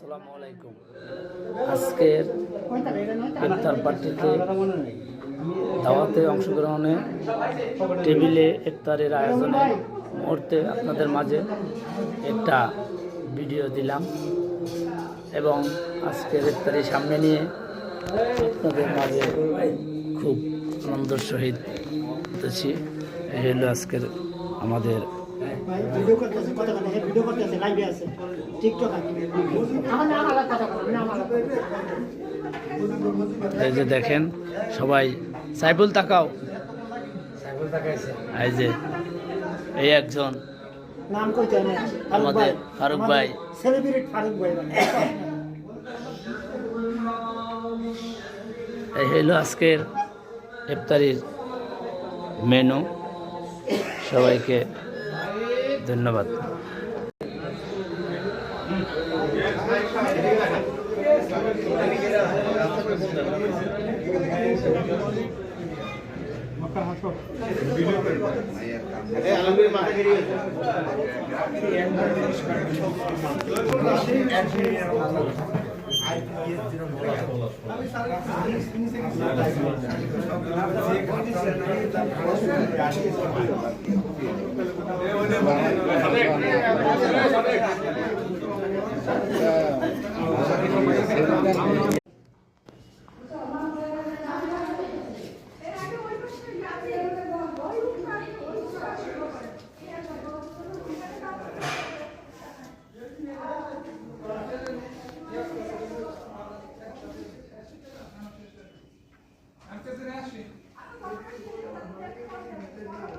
আসসালামু আলাইকুম। আজকের ইফতার পার্টিতে দাওয়াতে অংশগ্রহণে টেবিলে ইফতারের আয়োজনে মুহূর্তে আপনাদের মাঝে একটা ভিডিও দিলাম এবং আজকের ইফতারি সামনে নিয়ে আপনাদের মাঝে খুব আনন্দের সহিত হতেছি। এই হলো আজকের আমাদের ভিডিও করতেছে, কথা কথা ভিডিও করতেছে, লাইভে আছে, টিকটক আছে। আমার কথা বলবেন, আমার এই যে দেখেন সবাই, সাইফুল তাকাও, এই যে এই একজন নাম কইতে না, আমাদের ফারুক ভাই, সেলিব্রিটি ফারুক ভাই। এই হলো আজকের ইফতারির মেনু। সবাইকে ধন্যবাদ।